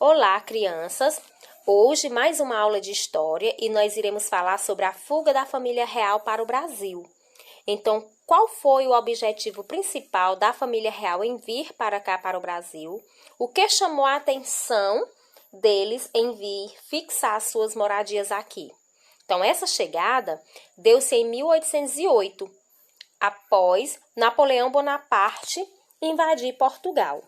Olá, crianças! Hoje mais uma aula de história e nós iremos falar sobre a fuga da família real para o Brasil. Então, qual foi o objetivo principal da família real em vir para cá, para o Brasil? O que chamou a atenção deles em vir fixar suas moradias aqui? Então, essa chegada deu-se em 1808, após Napoleão Bonaparte invadir Portugal.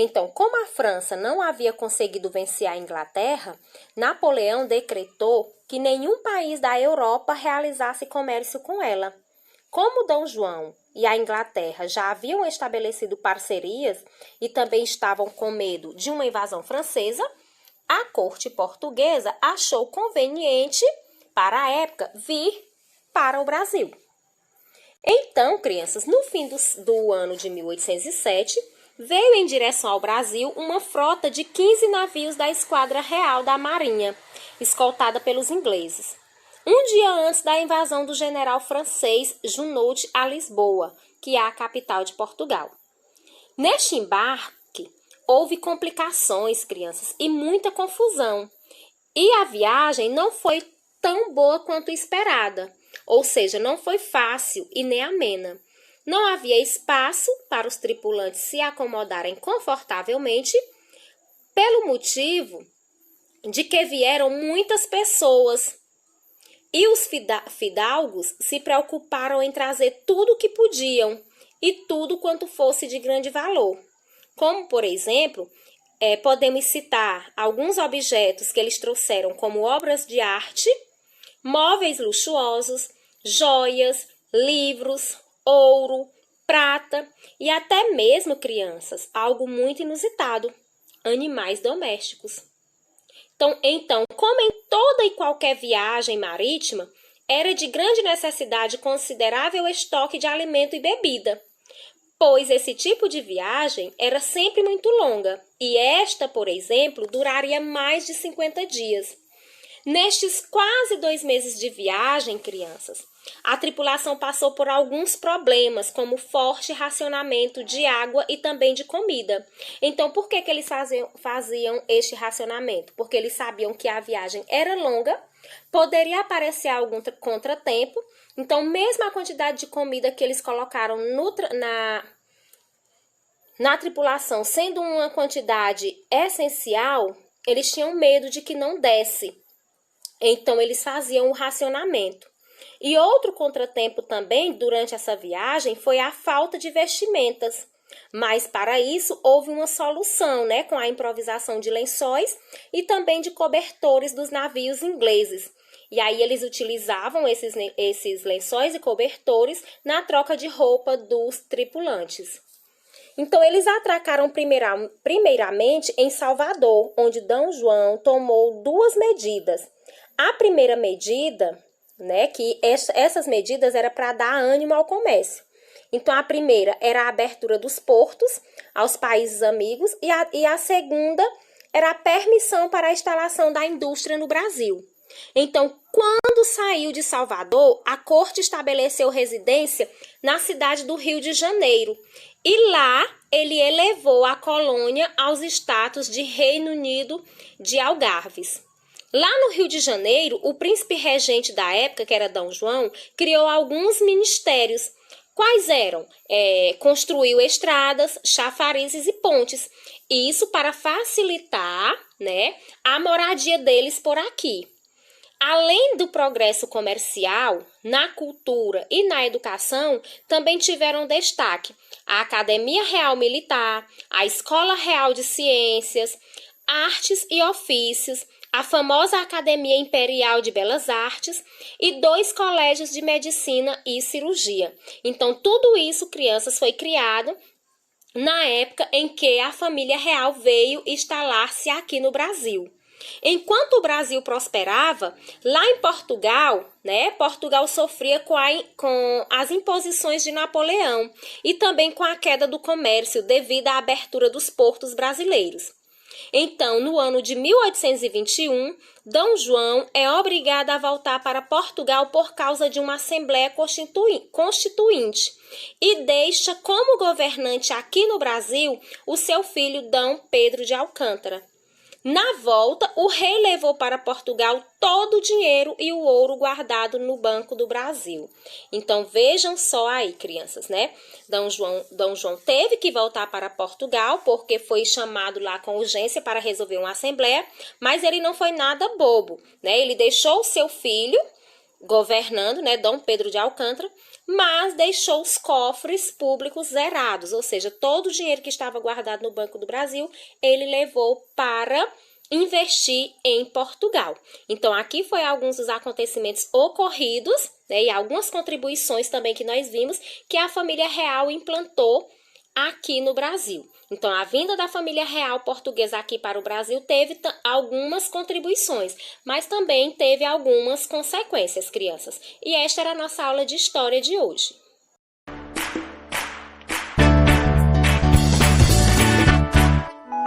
Então, como a França não havia conseguido vencer a Inglaterra, Napoleão decretou que nenhum país da Europa realizasse comércio com ela. Como Dom João e a Inglaterra já haviam estabelecido parcerias e também estavam com medo de uma invasão francesa, a corte portuguesa achou conveniente, para a época, vir para o Brasil. Então, crianças, no fim do ano de 1807, veio em direção ao Brasil uma frota de 15 navios da Esquadra Real da Marinha, escoltada pelos ingleses. Um dia antes da invasão do general francês Junot a Lisboa, que é a capital de Portugal. Neste embarque, houve complicações, crianças, e muita confusão. E a viagem não foi tão boa quanto esperada, ou seja, não foi fácil e nem amena. Não havia espaço para os tripulantes se acomodarem confortavelmente, pelo motivo de que vieram muitas pessoas. E os fidalgos se preocuparam em trazer tudo o que podiam e tudo quanto fosse de grande valor. Como, por exemplo, podemos citar alguns objetos que eles trouxeram como obras de arte, móveis luxuosos, joias, livros, ouro, prata e até mesmo, crianças, algo muito inusitado, animais domésticos. Então, como em toda e qualquer viagem marítima, era de grande necessidade considerável estoque de alimento e bebida, pois esse tipo de viagem era sempre muito longa e esta, por exemplo, duraria mais de 50 dias. Nestes quase 2 meses de viagem, crianças, a tripulação passou por alguns problemas, como forte racionamento de água e também de comida. Então, por que eles faziam este racionamento? Porque eles sabiam que a viagem era longa, poderia aparecer algum contratempo. Então, mesmo a quantidade de comida que eles colocaram na tripulação sendo uma quantidade essencial, eles tinham medo de que não desse. Então, eles faziam o racionamento. E outro contratempo também durante essa viagem foi a falta de vestimentas. Mas para isso houve uma solução, com a improvisação de lençóis e também de cobertores dos navios ingleses. E aí eles utilizavam esses lençóis e cobertores na troca de roupa dos tripulantes. Então, eles atracaram primeiramente em Salvador, onde Dom João tomou 2 medidas. A primeira medida, que essas medidas eram para dar ânimo ao comércio. Então, a primeira era a abertura dos portos aos países amigos e a segunda era a permissão para a instalação da indústria no Brasil. Então, quando saiu de Salvador, a corte estabeleceu residência na cidade do Rio de Janeiro. E lá, ele elevou a colônia aos status de Reino Unido de Algarves. Lá no Rio de Janeiro, o príncipe regente da época, que era Dom João, criou alguns ministérios. Quais eram? Construiu estradas, chafarizes e pontes. Isso para facilitar, a moradia deles por aqui. Além do progresso comercial, na cultura e na educação, também tiveram destaque a Academia Real Militar, a Escola Real de Ciências, Artes e Ofícios, a famosa Academia Imperial de Belas Artes e 2 colégios de medicina e cirurgia. Então, tudo isso, crianças, foi criado na época em que a família real veio instalar-se aqui no Brasil. Enquanto o Brasil prosperava, lá em Portugal, Portugal sofria com as imposições de Napoleão e também com a queda do comércio devido à abertura dos portos brasileiros. Então, no ano de 1821, Dom João é obrigado a voltar para Portugal por causa de uma Assembleia Constituinte e deixa como governante aqui no Brasil o seu filho Dom Pedro de Alcântara. Na volta, o rei levou para Portugal todo o dinheiro e o ouro guardado no Banco do Brasil. Então, vejam só aí, crianças, né? Dom João teve que voltar para Portugal, porque foi chamado lá com urgência para resolver uma assembleia, mas ele não foi nada bobo, né? Ele deixou o seu filho governando, né, Dom Pedro de Alcântara, mas deixou os cofres públicos zerados, ou seja, todo o dinheiro que estava guardado no Banco do Brasil, ele levou para investir em Portugal. Então, aqui foi alguns dos acontecimentos ocorridos, né, e algumas contribuições também que nós vimos que a família real implantou aqui no Brasil. Então, a vinda da família real portuguesa aqui para o Brasil teve algumas contribuições, mas também teve algumas consequências, crianças. E esta era a nossa aula de história de hoje.